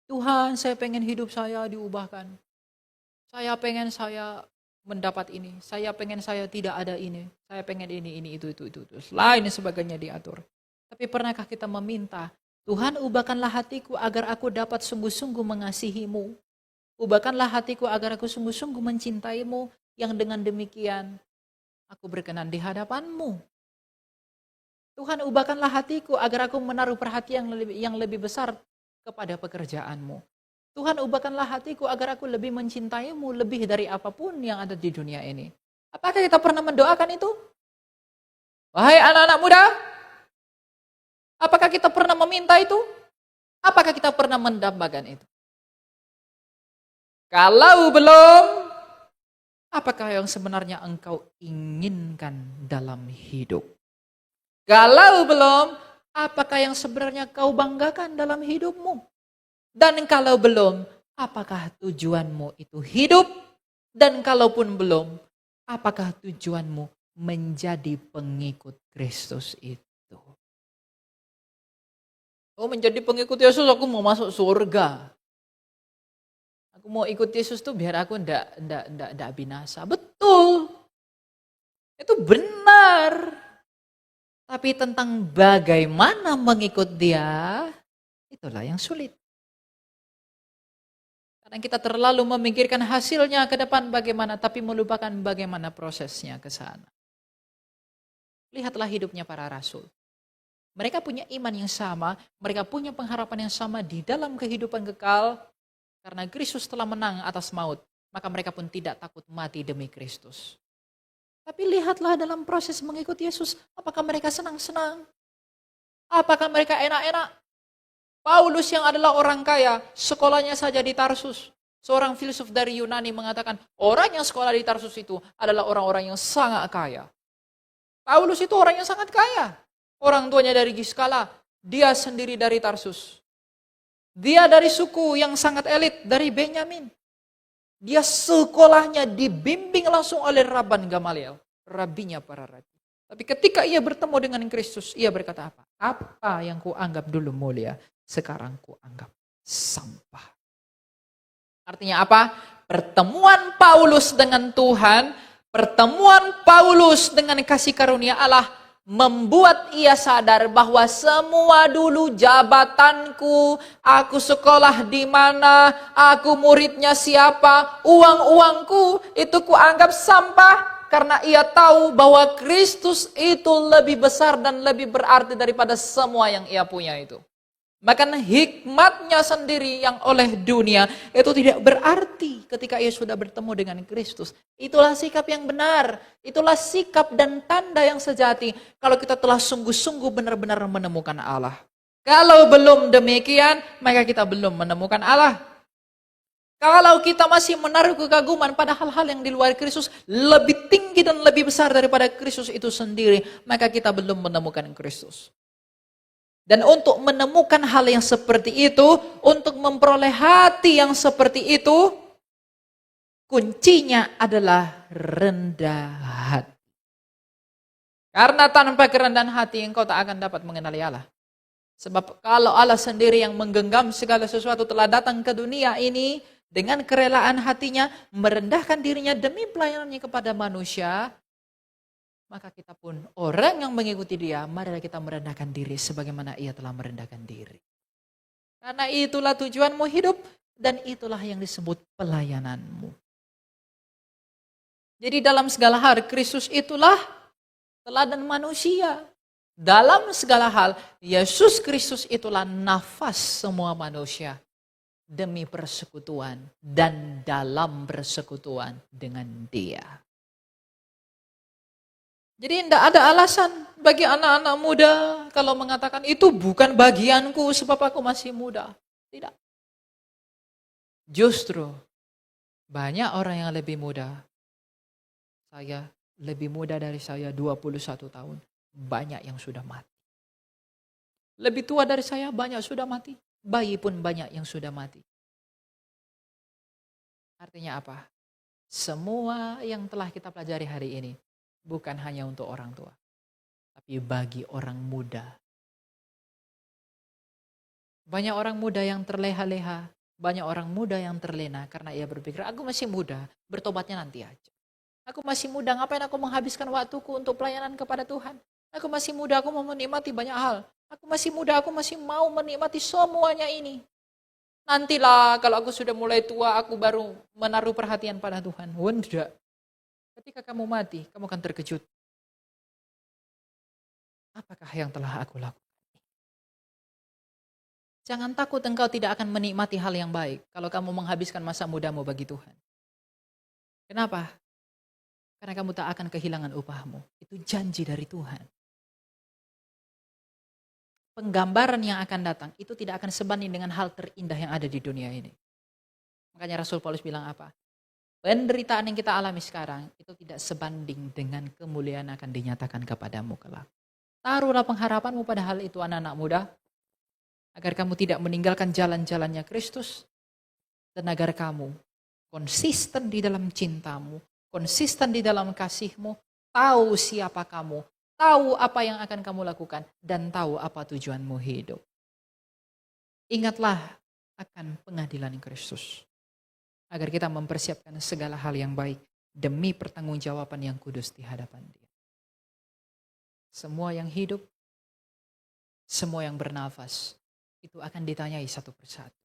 Tuhan, saya pengen hidup saya diubahkan. Saya pengen saya mendapat ini. Saya pengen saya tidak ada ini. Saya pengen ini, itu. Lain sebagainya diatur. Tapi pernahkah kita meminta, Tuhan, ubahkanlah hatiku agar aku dapat sungguh-sungguh mengasihi-Mu. Ubahkanlah hatiku agar aku sungguh-sungguh mencintai-Mu, yang dengan demikian aku berkenan di hadapan-Mu. Tuhan, ubahkanlah hatiku agar aku menaruh perhatian yang lebih besar kepada pekerjaan-Mu. Tuhan, ubahkanlah hatiku agar aku lebih mencintai-Mu lebih dari apapun yang ada di dunia ini. Apakah kita pernah mendoakan itu? Wahai anak-anak muda, apakah kita pernah meminta itu? Apakah kita pernah mendambakan itu? Kalau belum, apakah yang sebenarnya engkau inginkan dalam hidup? Kalau belum, apakah yang sebenarnya kau banggakan dalam hidupmu? Dan kalau belum, apakah tujuanmu itu hidup? Dan kalaupun belum, apakah tujuanmu menjadi pengikut Kristus itu? Oh, menjadi pengikut Yesus, aku mau masuk surga. Aku mau ikut Yesus tuh biar aku ndak binasa. Betul. Itu benar. Tapi tentang bagaimana mengikut Dia, itulah yang sulit. Karena kita terlalu memikirkan hasilnya ke depan bagaimana, tapi melupakan bagaimana prosesnya ke sana. Lihatlah hidupnya para rasul. Mereka punya iman yang sama, mereka punya pengharapan yang sama di dalam kehidupan kekal, karena Kristus telah menang atas maut, maka mereka pun tidak takut mati demi Kristus. Tapi lihatlah dalam proses mengikut Yesus, apakah mereka senang-senang? Apakah mereka enak-enak? Paulus yang adalah orang kaya, sekolahnya saja di Tarsus. Seorang filsuf dari Yunani mengatakan, orang yang sekolah di Tarsus itu adalah orang-orang yang sangat kaya. Paulus itu orang yang sangat kaya. Orang tuanya dari Giskala, dia sendiri dari Tarsus. Dia dari suku yang sangat elit, dari Benyamin. Dia sekolahnya dibimbing langsung oleh Rabban Gamaliel, rabinya para rabi. Tapi ketika ia bertemu dengan Kristus, ia berkata apa? Apa yang kuanggap dulu mulia, sekarang kuanggap sampah. Artinya apa? Pertemuan Paulus dengan Tuhan, pertemuan Paulus dengan kasih karunia Allah membuat ia sadar bahwa semua dulu jabatanku, aku sekolah di mana, aku muridnya siapa, uang-uangku itu kuanggap sampah. Karena ia tahu bahwa Kristus itu lebih besar dan lebih berarti daripada semua yang ia punya itu. Bahkan hikmatnya sendiri yang oleh dunia itu tidak berarti ketika ia sudah bertemu dengan Kristus. Itulah sikap yang benar. Itulah sikap dan tanda yang sejati kalau kita telah sungguh-sungguh benar-benar menemukan Allah. Kalau belum demikian, maka kita belum menemukan Allah. Kalau kita masih menaruh kekaguman pada hal-hal yang di luar Kristus lebih tinggi dan lebih besar daripada Kristus itu sendiri, maka kita belum menemukan Kristus. Dan untuk menemukan hal yang seperti itu, untuk memperoleh hati yang seperti itu, kuncinya adalah rendah hati. Karena tanpa kerendahan hati engkau tak akan dapat mengenali Allah. Sebab kalau Allah sendiri yang menggenggam segala sesuatu telah datang ke dunia ini, dengan kerelaan hatinya, merendahkan dirinya demi pelayanannya kepada manusia, maka kita pun orang yang mengikuti dia, marilah kita merendahkan diri sebagaimana ia telah merendahkan diri. Karena itulah tujuanmu hidup dan itulah yang disebut pelayananmu. Jadi dalam segala hal Kristus itulah teladan manusia. Dalam segala hal Yesus Kristus itulah nafas semua manusia demi persekutuan dan dalam persekutuan dengan Dia. Jadi tidak ada alasan bagi anak-anak muda kalau mengatakan itu bukan bagianku sebab aku masih muda. Tidak. Justru banyak orang yang lebih muda. Saya lebih muda dari saya 21 tahun. Banyak yang sudah mati. Lebih tua dari saya banyak sudah mati. Bayi pun banyak yang sudah mati. Artinya apa? Semua yang telah kita pelajari hari ini bukan hanya untuk orang tua, tapi bagi orang muda. Banyak orang muda yang terleha-leha, banyak orang muda yang terlena karena ia berpikir, aku masih muda, bertobatnya nanti aja. Aku masih muda, ngapain aku menghabiskan waktuku untuk pelayanan kepada Tuhan? Aku masih muda, aku mau menikmati banyak hal. Aku masih muda, aku masih mau menikmati semuanya ini. Nantilah kalau aku sudah mulai tua, aku baru menaruh perhatian pada Tuhan. Tidak. Ketika kamu mati, kamu akan terkejut. Apakah yang telah aku lakukan? Jangan takut engkau tidak akan menikmati hal yang baik kalau kamu menghabiskan masa mudamu bagi Tuhan. Kenapa? Karena kamu tak akan kehilangan upahmu. Itu janji dari Tuhan. Penggambaran yang akan datang itu tidak akan sebanding dengan hal terindah yang ada di dunia ini. Makanya Rasul Paulus bilang apa? Penderitaan yang kita alami sekarang itu tidak sebanding dengan kemuliaan yang akan dinyatakan kepadamu kelak. Taruhlah pengharapanmu pada hal itu anak-anak muda, agar kamu tidak meninggalkan jalan-jalannya Kristus, dan agar kamu konsisten di dalam cintamu, konsisten di dalam kasihmu, tahu siapa kamu, tahu apa yang akan kamu lakukan, dan tahu apa tujuanmu hidup. Ingatlah akan pengadilan Kristus, agar kita mempersiapkan segala hal yang baik demi pertanggungjawaban yang kudus di hadapan Dia. Semua yang hidup, semua yang bernafas, itu akan ditanyai satu persatu.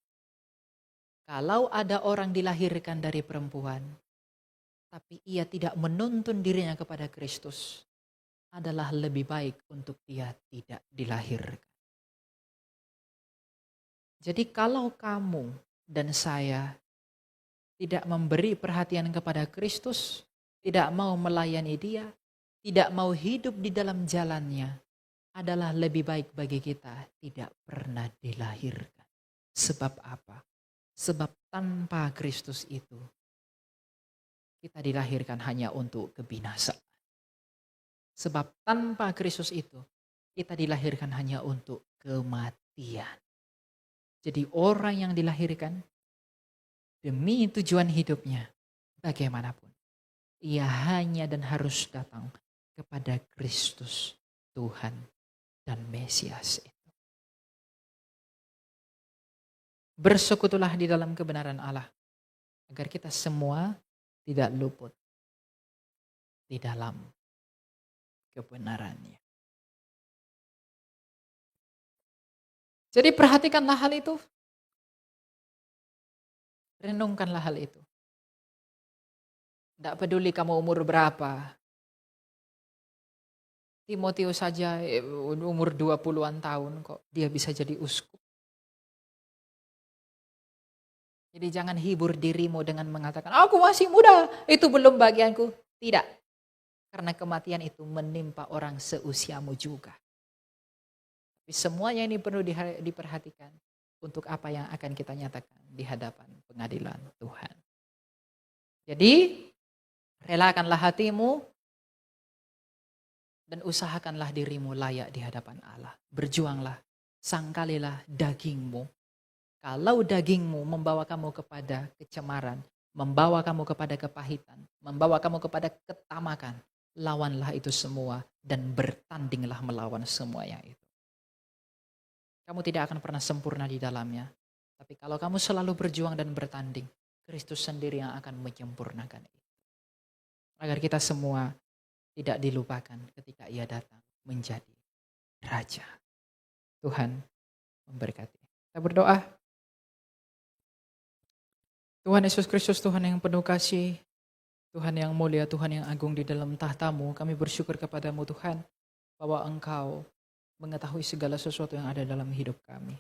Kalau ada orang dilahirkan dari perempuan, tapi ia tidak menuntun dirinya kepada Kristus, adalah lebih baik untuk dia tidak dilahirkan. Jadi kalau kamu dan saya tidak memberi perhatian kepada Kristus, tidak mau melayani Dia, tidak mau hidup di dalam jalannya, adalah lebih baik bagi kita tidak pernah dilahirkan. Sebab apa? Sebab tanpa Kristus itu, kita dilahirkan hanya untuk kebinasaan. Sebab tanpa Kristus itu, kita dilahirkan hanya untuk kematian. Jadi orang yang dilahirkan demi tujuan hidupnya, bagaimanapun, ia hanya dan harus datang kepada Kristus, Tuhan dan Mesias itu. Bersekutulah di dalam kebenaran Allah, agar kita semua tidak luput di dalam kebenarannya. Jadi perhatikanlah hal itu. Renungkanlah hal itu. Tidak peduli kamu umur berapa. Timotius saja umur 20-an tahun kok dia bisa jadi uskup. Jadi jangan hibur dirimu dengan mengatakan, aku masih muda, itu belum bagianku. Tidak. Karena kematian itu menimpa orang seusiamu juga. Tapi semuanya ini perlu diperhatikan untuk apa yang akan kita nyatakan di hadapan pengadilan Tuhan. Jadi, relakanlah hatimu dan usahakanlah dirimu layak di hadapan Allah. Berjuanglah, sangkalilah dagingmu. Kalau dagingmu membawa kamu kepada kecemaran, membawa kamu kepada kepahitan, membawa kamu kepada ketamakan, lawanlah itu semua dan bertandinglah melawan semuanya itu. Kamu tidak akan pernah sempurna di dalamnya. Tapi kalau kamu selalu berjuang dan bertanding, Kristus sendiri yang akan menyempurnakan itu. Agar kita semua tidak dilupakan ketika Ia datang menjadi Raja. Tuhan memberkati. Kita berdoa. Tuhan Yesus Kristus, Tuhan yang penuh kasih, Tuhan yang mulia, Tuhan yang agung di dalam tahta-Mu, kami bersyukur kepadamu Tuhan, bahwa Engkau mengetahui segala sesuatu yang ada dalam hidup kami.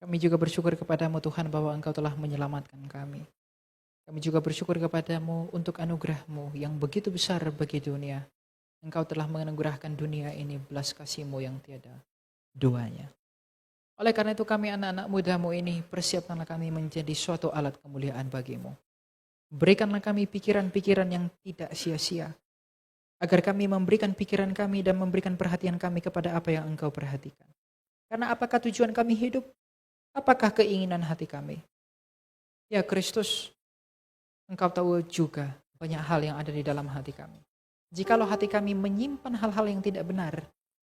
Kami juga bersyukur kepadamu Tuhan, bahwa Engkau telah menyelamatkan kami. Kami juga bersyukur kepadamu untuk anugerah-Mu yang begitu besar bagi dunia. Engkau telah menganugerahkan dunia ini belas kasih-Mu yang tiada duanya. Oleh karena itu kami anak-anak muda-Mu ini, persiapkanlah kami menjadi suatu alat kemuliaan bagi-Mu. Berikanlah kami pikiran-pikiran yang tidak sia-sia, agar kami memberikan pikiran kami dan memberikan perhatian kami kepada apa yang Engkau perhatikan. Karena apakah tujuan kami hidup? Apakah keinginan hati kami? Ya Kristus, Engkau tahu juga banyak hal yang ada di dalam hati kami. Jikalau hati kami menyimpan hal-hal yang tidak benar,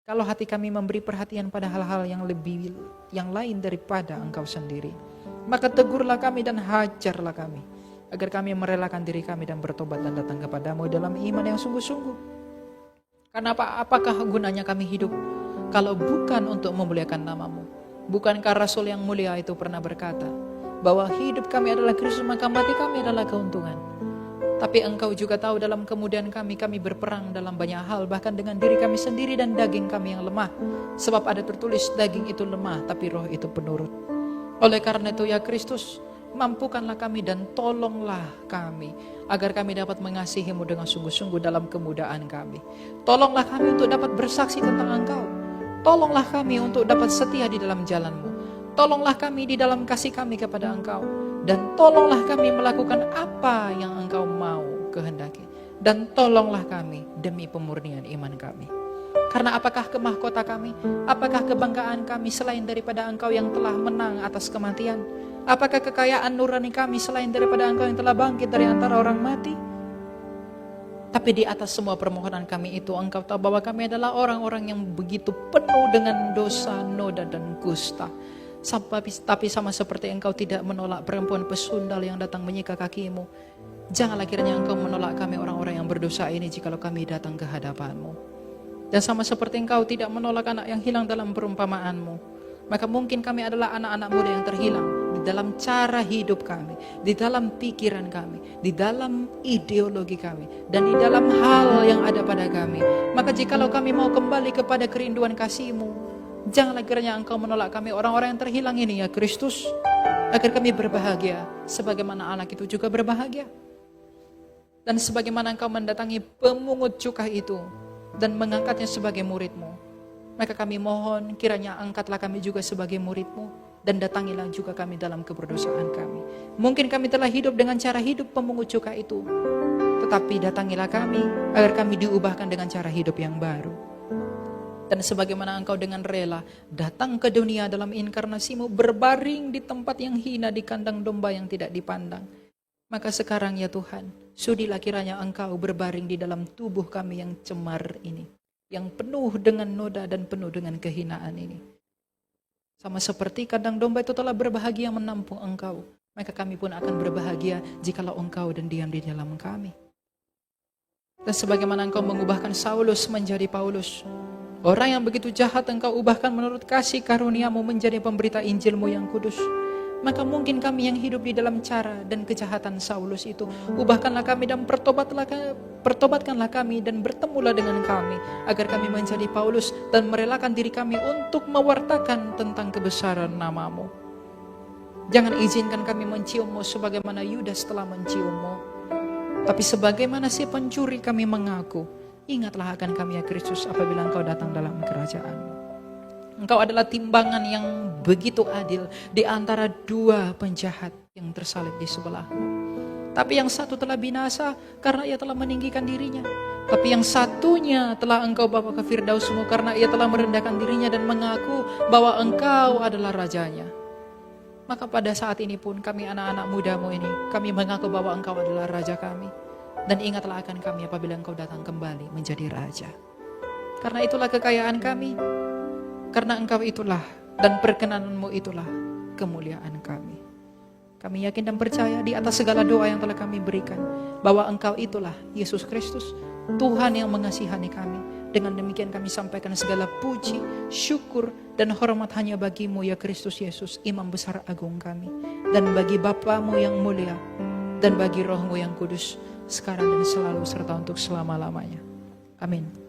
kalau hati kami memberi perhatian pada hal-hal yang lain daripada Engkau sendiri, maka tegurlah kami dan hajarlah kami, agar kami merelakan diri kami dan bertobat dan datang kepadamu dalam iman yang sungguh-sungguh. Karena apakah gunanya kami hidup kalau bukan untuk memuliakan namamu. Bukankah Rasul yang mulia itu pernah berkata bahwa hidup kami adalah Kristus, maka mati kami adalah keuntungan. Tapi Engkau juga tahu dalam kemudian kami berperang dalam banyak hal, bahkan dengan diri kami sendiri dan daging kami yang lemah. Sebab ada tertulis, daging itu lemah tapi roh itu penurut. Oleh karena itu ya Kristus, mampukanlah kami dan tolonglah kami agar kami dapat mengasihi-Mu dengan sungguh-sungguh dalam kemudaan kami. Tolonglah kami untuk dapat bersaksi tentang Engkau. Tolonglah kami untuk dapat setia di dalam jalan-Mu. Tolonglah kami di dalam kasih kami kepada Engkau. Dan tolonglah kami melakukan apa yang Engkau mau kehendaki. Dan tolonglah kami demi pemurnian iman kami. Karena apakah kemahkota kami, apakah kebanggaan kami selain daripada Engkau yang telah menang atas kematian? Apakah kekayaan nurani kami selain daripada Engkau yang telah bangkit dari antara orang mati? Tapi di atas semua permohonan kami itu, Engkau tahu bahwa kami adalah orang-orang yang begitu penuh dengan dosa, noda dan kusta. Tapi sama seperti Engkau tidak menolak perempuan pesundal yang datang menyika kaki-Mu, janganlah kiranya Engkau menolak kami orang-orang yang berdosa ini jikalau kami datang ke hadapan-Mu. Dan sama seperti Engkau tidak menolak anak yang hilang dalam perumpamaan-Mu, maka mungkin kami adalah anak-anak muda yang terhilang di dalam cara hidup kami, di dalam pikiran kami, di dalam ideologi kami, dan di dalam hal yang ada pada kami. Maka jikalau kami mau kembali kepada kerinduan kasih-Mu, janganlah kiranya Engkau menolak kami orang-orang yang terhilang ini ya Kristus, agar kami berbahagia sebagaimana anak itu juga berbahagia. Dan sebagaimana Engkau mendatangi pemungut cukai itu dan mengangkatnya sebagai murid-Mu, maka kami mohon kiranya angkatlah kami juga sebagai murid-Mu, dan datangilah juga kami dalam keberdosaan kami. Mungkin kami telah hidup dengan cara hidup pemungut cukai itu, tetapi datangilah kami agar kami diubahkan dengan cara hidup yang baru. Dan sebagaimana Engkau dengan rela datang ke dunia dalam inkarnasi-Mu, berbaring di tempat yang hina di kandang domba yang tidak dipandang, maka sekarang ya Tuhan, sudilah kiranya Engkau berbaring di dalam tubuh kami yang cemar ini, yang penuh dengan noda dan penuh dengan kehinaan ini. Sama seperti kandang domba itu telah berbahagia menampung Engkau, maka kami pun akan berbahagia jikalau Engkau dan diam di dalam kami. Dan sebagaimana Engkau mengubahkan Saulus menjadi Paulus, orang yang begitu jahat Engkau ubahkan menurut kasih karunia-Mu menjadi pemberita Injil-Mu yang kudus. Maka mungkin kami yang hidup di dalam cara dan kejahatan Saulus itu, ubahkanlah kami dan pertobatkanlah kami dan bertemulah dengan kami, agar kami menjadi Paulus dan merelakan diri kami untuk mewartakan tentang kebesaran nama-Mu. Jangan izinkan kami mencium-Mu sebagaimana Yudas telah mencium-Mu, tapi sebagaimana si pencuri kami mengaku, ingatlah akan kami ya Kristus apabila Engkau datang dalam kerajaan-Mu. Engkau adalah timbangan yang begitu adil di antara dua penjahat yang tersalib di sebelah-Mu. Tapi yang satu telah binasa karena ia telah meninggikan dirinya. Tapi yang satunya telah Engkau bawa ke Firdaus-Mu karena ia telah merendahkan dirinya dan mengaku bahwa Engkau adalah rajanya. Maka pada saat ini pun kami anak-anak muda-Mu ini, kami mengaku bahwa Engkau adalah raja kami. Dan ingatlah akan kami apabila Engkau datang kembali menjadi raja. Karena itulah kekayaan kami. Karena Engkau itulah dan perkenanan-Mu itulah kemuliaan kami. Kami yakin dan percaya di atas segala doa yang telah kami berikan, bahwa Engkau itulah Yesus Kristus, Tuhan yang mengasihani kami. Dengan demikian kami sampaikan segala puji, syukur, dan hormat hanya bagi-Mu ya Kristus Yesus, Imam besar agung kami. Dan bagi Bapa-Mu yang mulia, dan bagi Roh-Mu yang kudus, sekarang dan selalu serta untuk selama-lamanya. Amin.